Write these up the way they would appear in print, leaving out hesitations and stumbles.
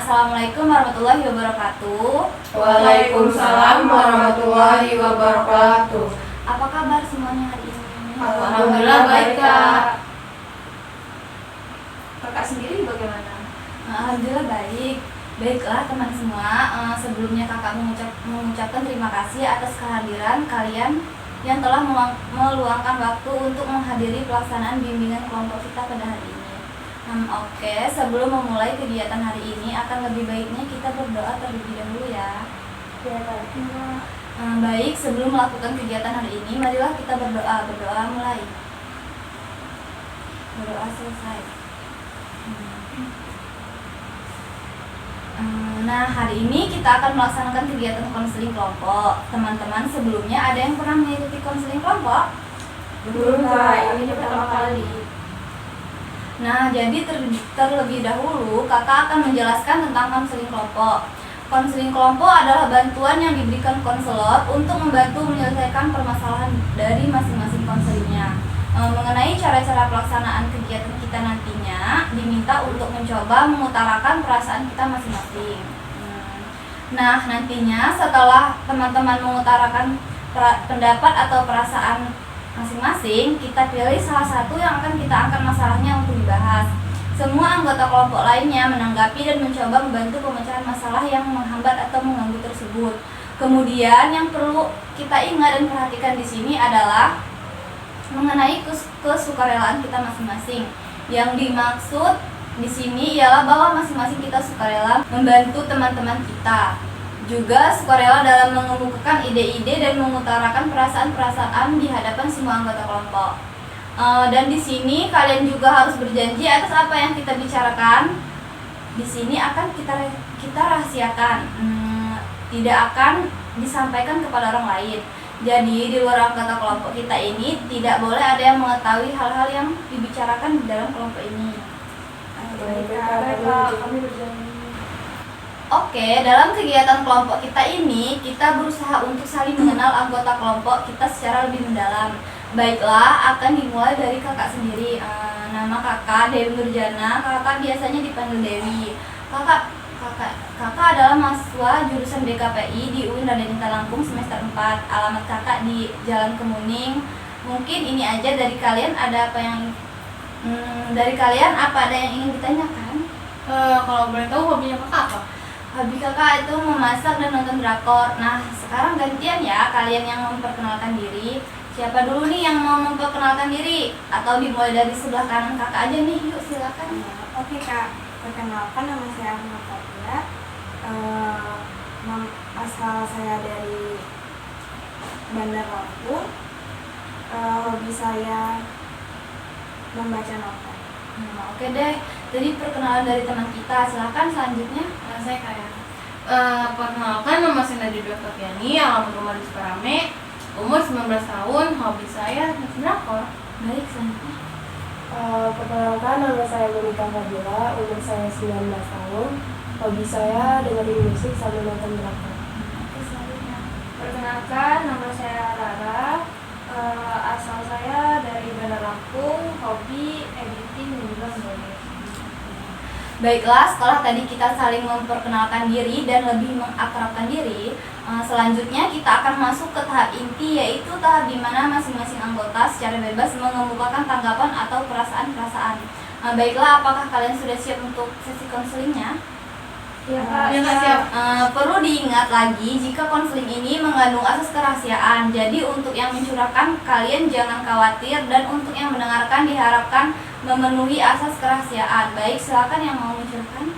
Assalamualaikum warahmatullahi wabarakatuh. Waalaikumsalam warahmatullahi wabarakatuh. Apa kabar semuanya hari ini? Alhamdulillah baik, Kak. Kakak sendiri bagaimana? Alhamdulillah baik. Baiklah teman semua, sebelumnya kakak mengucapkan terima kasih atas kehadiran kalian yang telah meluangkan waktu untuk menghadiri pelaksanaan bimbingan kelompok kita pada hari ini. Oke, sebelum memulai kegiatan hari ini akan lebih baiknya kita berdoa terlebih dahulu ya. Baik, sebelum melakukan kegiatan hari ini, marilah kita berdoa. Berdoa mulai. Berdoa selesai. Nah, hari ini kita akan melaksanakan kegiatan konseling kelompok. Teman-teman sebelumnya ada yang pernah mengikuti konseling kelompok? Belum, Kak, ini pertama kali. Nah, jadi terlebih dahulu kakak akan menjelaskan tentang konseling kelompok. Konseling kelompok adalah bantuan yang diberikan konselor untuk membantu menyelesaikan permasalahan dari masing-masing konselingnya. Mengenai cara-cara pelaksanaan kegiatan kita nantinya, diminta untuk mencoba mengutarakan perasaan kita masing-masing. Nah, nantinya setelah teman-teman mengutarakan pendapat atau perasaan masing-masing, kita pilih salah satu yang akan kita angkat masalahnya untuk dibahas. Semua anggota kelompok lainnya menanggapi dan mencoba membantu pemecahan masalah yang menghambat atau mengganggu tersebut. Kemudian yang perlu kita ingat dan perhatikan di sini adalah mengenai kesukarelaan kita masing-masing. Yang dimaksud di sini ialah bahwa masing-masing kita sukarela membantu teman-teman kita. Juga sukarela dalam mengemukakan ide-ide dan mengutarakan perasaan-perasaan di hadapan semua anggota kelompok. Dan di sini kalian juga harus berjanji atas apa yang kita bicarakan. Di sini akan kita rahasiakan, tidak akan disampaikan kepada orang lain. Jadi di luar anggota kelompok kita ini tidak boleh ada yang mengetahui hal-hal yang dibicarakan di dalam kelompok ini. Kami berjanji. Oke, dalam kegiatan kelompok kita ini kita berusaha untuk saling mengenal anggota kelompok kita secara lebih mendalam. Baiklah, akan dimulai dari kakak sendiri. Nama kakak Dewi Nurjana. Kakak biasanya dipanggil Dewi. Kakak adalah mahasiswa jurusan BKPI di UIN Raden Intan Lampung semester 4. Alamat kakak di Jalan Kemuning. Mungkin ini aja dari kalian. Ada apa yang ada yang ingin ditanyakan? Kalau boleh tahu hobinya kakak apa? Hobi kakak itu memasak dan nonton drakor. Nah, sekarang gantian ya kalian yang memperkenalkan diri. Siapa dulu nih yang mau memperkenalkan diri? Atau dimulai dari sebelah kanan kakak aja nih, yuk silakan. Oke Kak, perkenalkan nama saya Ahmad Fatia. Asal saya dari Bandar Lampung. Hobi saya membaca novel. Oke deh, jadi perkenalan dari teman kita. Silakan selanjutnya. Saya kayak perkenalkan, nama saya Nadira Tapiani, alamat rumah di Sukarame, umur 19 tahun, hobi saya nonton drakor. Baik, selanjutnya. Perkenalkan, nama saya Monika Fadila, umur saya 19 tahun, hobi saya dengerin musik sambil nonton drakor. Oke, selanjutnya. Perkenalkan, nama saya Rara. Asal saya dari Bandar Lampung, hobi editing dan juga gambar. Baiklah, setelah tadi kita saling memperkenalkan diri dan lebih mengakrabkan diri, selanjutnya kita akan masuk ke tahap inti, yaitu tahap di mana masing-masing anggota secara bebas mengemukakan tanggapan atau perasaan-perasaan. Baiklah, apakah kalian sudah siap untuk sesi konselingnya? Ya Kak, siap. Perlu diingat lagi jika konseling ini mengandung asas kerahasiaan. Jadi untuk yang mencurahkan kalian jangan khawatir, dan untuk yang mendengarkan diharapkan memenuhi asas kerahasiaan. Baik, silakan yang mau mencurahkan.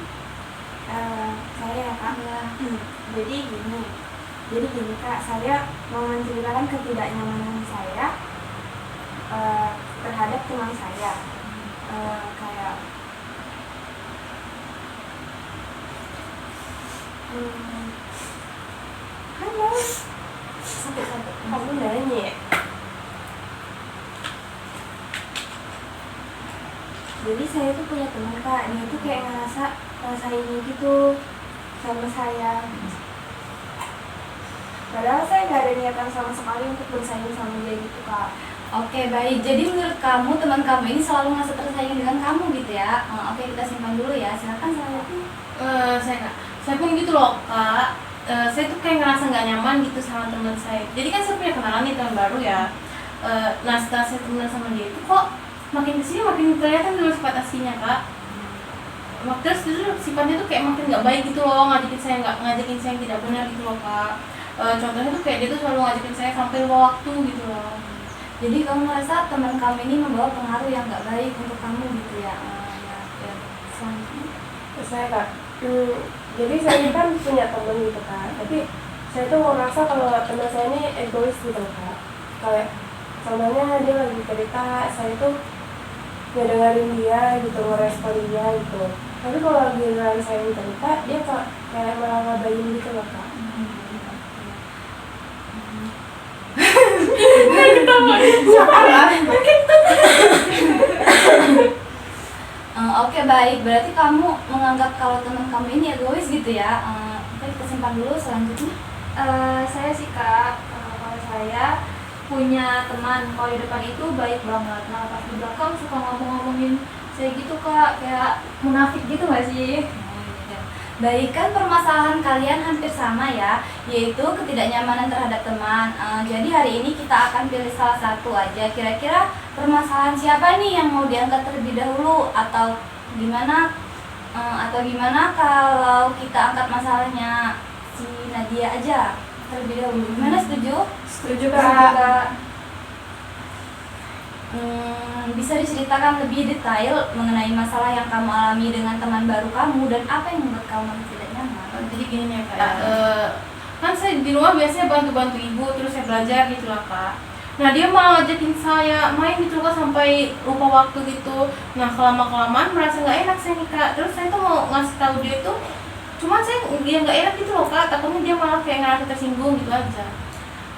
saya ya Kak. Jadi gini Kak, saya mau menceritakan ketidaknyamanan saya terhadap teman saya. Kayak halo, Kamu nanya. jadi saya tuh punya teman Kak, dia tuh kayak ngerasain gitu sama saya. Padahal saya nggak ada niatan sama sekali untuk bersaing sama dia gitu Kak. Oke, baik. Jadi menurut kamu teman kamu ini selalu merasa tersaing dengan kamu gitu ya? Oke, kita simpan dulu ya. Silakan selanjutnya. Saya pun gitu loh kak. Saya tuh kayak ngerasa nggak nyaman gitu sama teman saya. Jadi kan saya punya kenalan nih teman baru ya. Nah setelah saya temenan sama dia itu kok makin kesini makin kelihatan dulu sifat aslinya kak. Terus dulu sifatnya tuh kayak makin nggak baik gitu loh, ngajakin saya yang tidak benar gitu loh kak. Contohnya tuh kayak dia tuh selalu ngajakin saya sampai lupa waktu gitu loh. Jadi kamu merasa teman kamu ini membawa pengaruh yang nggak baik untuk kamu gitu ya? Ya. Selanjutnya. Saya kak, jadi saya kan punya temen gitu kak, tapi saya tuh merasa kalau teman saya ini egois gitu kak. Kayak contohnya dia lagi cerita, saya tuh ngedengerin dia gitu, ngerespon dia gitu. Tapi kalau giliran saya yang cerita, dia kayak malah ngabain gitu loh kak. Oke, baik. Berarti kamu menganggap kalau teman kamu ini egois gitu ya? Oke, kita simpan dulu. Selanjutnya. Saya sih kak, kalau saya punya teman kalau di depan itu baik banget, nah pas di belakang suka ngomong-ngomongin saya gitu kak, kayak munafik gitu nggak sih? Baik, kan permasalahan kalian hampir sama ya, yaitu ketidaknyamanan terhadap teman. Jadi hari ini kita akan pilih salah satu aja. Kira-kira permasalahan siapa nih yang mau diangkat terlebih dahulu, atau gimana? Atau gimana kalau kita angkat masalahnya si Nadia aja terlebih dahulu? Gimana, setuju? Setuju kak. Bisa diceritakan lebih detail mengenai masalah yang kamu alami dengan teman baru kamu dan apa yang membuat kamu tidak nyaman? Jadi gini ya kak, kan saya di rumah biasanya bantu-bantu ibu, terus saya belajar gitu lah kak. Nah dia malah ngajakin saya main gitu kak sampai lupa waktu gitu. Nah kelama-kelamaan merasa nggak enak saya nih kak. Terus saya tuh mau ngasih tahu dia tuh, cuman saya dia nggak enak gitu loh kak. Takutnya dia malah kayak ngerasa tersinggung gitu aja.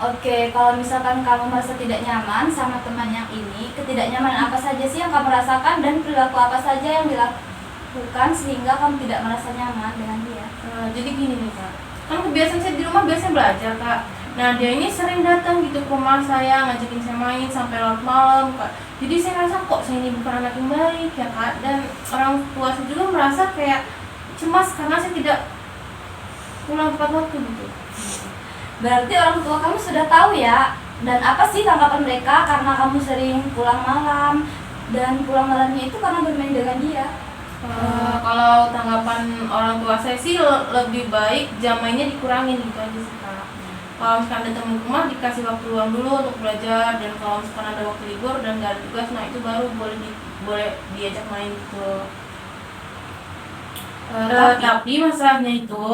Oke, kalau misalkan kamu merasa tidak nyaman sama teman yang ini, ketidaknyamanan apa saja sih yang kamu rasakan dan perilaku apa saja yang dilakukan sehingga kamu tidak merasa nyaman dengan dia? Jadi gini nih kak, kan kebiasaan saya di rumah biasanya belajar kak. Nah dia ini sering datang gitu ke rumah saya, ngajakin saya main sampai larut malam kak. Jadi saya rasa kok saya ini bukan anak yang baik ya kak. Dan orang tua saya juga merasa kayak cemas karena saya tidak pulang tepat waktu gitu. Berarti orang tua kamu sudah tahu ya. Dan apa sih tanggapan mereka karena kamu sering pulang malam, dan pulang malamnya itu karena bermain dengan dia? Kalau tanggapan orang tua saya sih lebih baik jam mainnya dikurangin gitu aja sih kak. Kalau misalkan ada teman rumah dikasih waktu luang dulu untuk belajar, dan kalau misalkan ada waktu libur dan nggak ada tugas, nah itu baru boleh diajak main gitu. Tapi masalahnya itu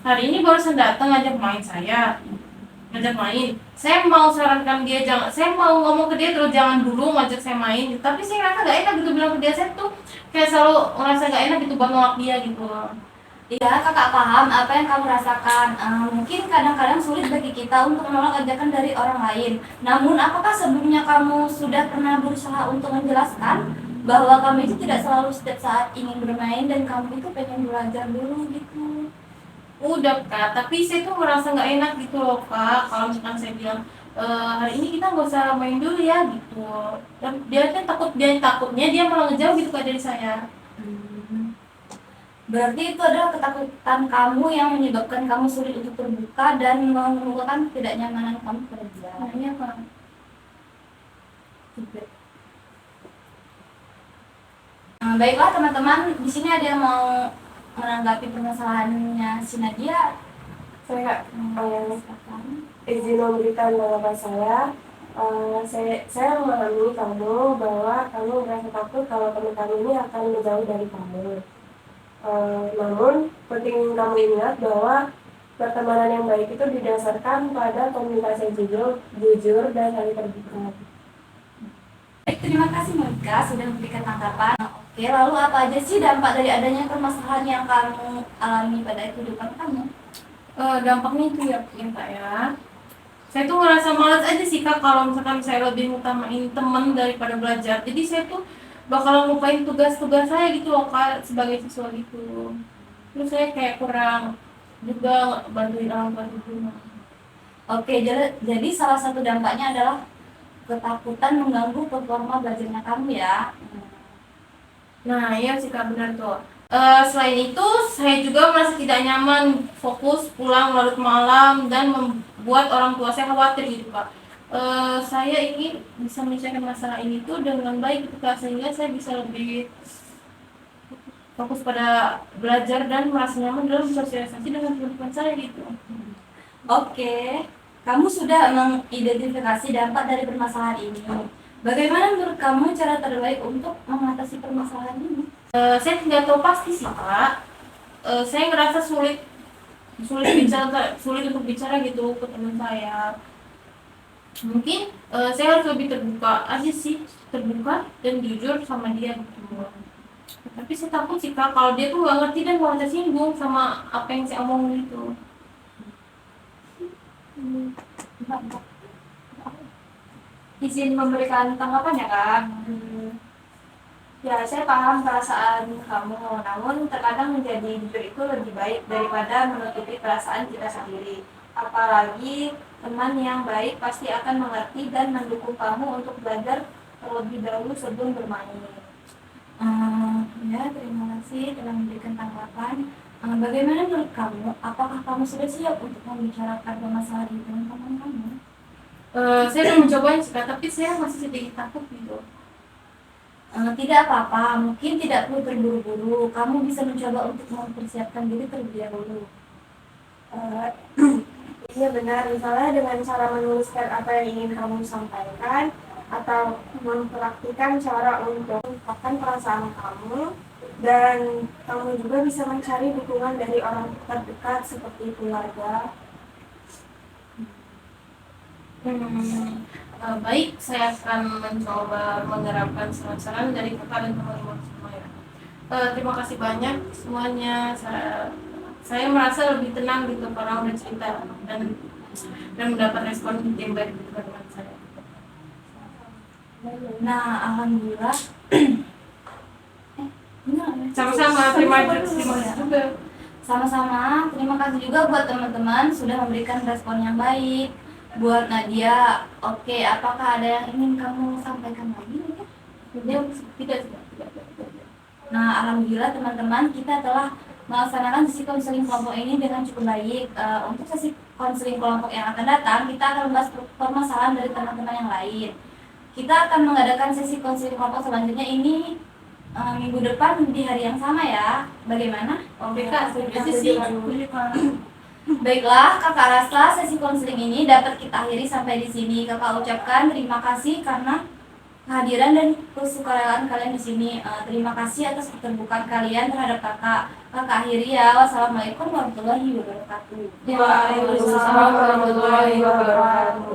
hari ini barusan datang ngajak main saya mau sarankan dia saya mau ngomong ke dia terus jangan dulu ngajak saya main, tapi saya ngerasa nggak enak gitu bilang ke dia. Saya tuh kayak selalu ngerasa nggak enak gitu buat nolak dia gitu. Iya, kakak paham apa yang kamu rasakan. Mungkin kadang-kadang sulit bagi kita untuk menolak ajakan dari orang lain. Namun, apakah sebelumnya kamu sudah pernah berusaha untuk menjelaskan bahwa kamu itu tidak selalu setiap saat ingin bermain dan kamu itu pengen belajar dulu gitu? Udah kak, tapi saya tuh merasa nggak enak gitu loh kak. Kalau misalkan saya bilang hari ini kita nggak usah main dulu ya gitu, dan dia kan takutnya dia malah ngejauh gitu kak dari saya. Berarti itu adalah ketakutan kamu yang menyebabkan kamu sulit untuk terbuka dan mengungkapkan ketidaknyamanan kamu pada dia. Iya kak. Baiklah teman-teman, di sini ada yang mau menanggapi permasalahannya si Nadia? Saya izin memberikan tanggapan saya. Saya memahami kamu bahwa kamu merasa takut kalau teman kamu ini akan menjauh dari kamu. Namun penting kamu ingat bahwa pertemanan yang baik itu didasarkan pada komunikasi jujur dan saling terbuka. Terima kasih Monica sudah memberikan tanggapan. Oke, lalu apa aja sih dampak dari adanya permasalahan yang kamu alami pada kehidupan kamu? Dampaknya itu ya kak ya. Saya tuh ngerasa malas aja sih kak kalau misalkan saya lebih ngutamain temen daripada belajar. Jadi saya tuh bakalan lupain tugas-tugas saya gitu loh kak sebagai siswa gitu. Terus saya kayak kurang juga bantuin orang tua di rumah. Oke, jadi salah satu dampaknya adalah ketakutan mengganggu performa belajarnya kamu ya. Nah, iya sih Kak, benar tuh. Selain itu, saya juga merasa tidak nyaman fokus pulang larut malam dan membuat orang tua saya khawatir gitu Kak. Saya ingin bisa menyelesaikan masalah ini tuh dengan baik gitu Kak, sehingga saya bisa lebih fokus pada belajar dan merasa nyaman dalam bersosialisasi dengan teman-teman saya gitu. Oke, kamu sudah mengidentifikasi dampak dari permasalahan ini. Bagaimana menurut kamu cara terbaik untuk mengatasi permasalahan ini? Saya tidak tahu pasti sih Kak. Saya ngerasa sulit untuk bicara gitu ke teman saya. Mungkin saya harus lebih terbuka aja sih, terbuka dan jujur sama dia gitu. Tapi saya takut sih Kak, kalau dia tuh nggak ngerti dan malah tersinggung sama apa yang saya omongin itu. Izin memberikan tanggapan ya kak. Ya, saya paham perasaan kamu, namun terkadang menjadi jujur itu lebih baik daripada menutupi perasaan kita sendiri. Apalagi teman yang baik pasti akan mengerti dan mendukung kamu untuk belajar terlebih dahulu sebelum bermain. Ya, terima kasih telah memberikan tanggapan. Bagaimana menurut kamu? Apakah kamu sudah siap untuk membicarakan permasalahan ini dengan teman kamu? Saya udah mencoba sih Kak, tapi saya masih sedikit takut gitu. Tidak apa-apa, mungkin tidak perlu terburu-buru. Kamu bisa mencoba untuk mempersiapkan diri terlebih dahulu. Iya benar, misalnya dengan cara menuliskan apa yang ingin kamu sampaikan atau mempraktikkan cara untuk mengungkapkan perasaan kamu, dan kamu juga bisa mencari dukungan dari orang terdekat seperti keluarga. Baik, saya akan mencoba menerapkan saran-saran dari kakak dan teman-teman semua ya. Terima kasih banyak semuanya. Saya merasa lebih tenang gitu karena udah cerita dan mendapat respon yang baik dari teman-teman saya. Nah, alhamdulillah. Sama-sama, terima kasih juga. Sama-sama, terima kasih juga buat teman-teman sudah memberikan respon yang baik. Buat Nadia, oke, apakah ada yang ingin kamu sampaikan lagi? Tidak. Nah, alhamdulillah teman-teman, kita telah melaksanakan sesi konseling kelompok ini dengan cukup baik. Untuk sesi konseling kelompok yang akan datang, kita akan membahas permasalahan dari teman-teman yang lain. Kita akan mengadakan sesi konseling kelompok selanjutnya ini minggu depan di hari yang sama ya. Bagaimana? Oke Kak, sesi. Baiklah, Kakak rasa sesi konseling ini dapat kita akhiri sampai di sini. Kakak ucapkan terima kasih karena kehadiran dan kesukarelaan kalian di sini. Terima kasih atas keterbukaan kalian terhadap kakak. Kakak akhiri ya. Wassalamualaikum warahmatullahi wabarakatuh. Waalaikumsalam warahmatullahi wabarakatuh.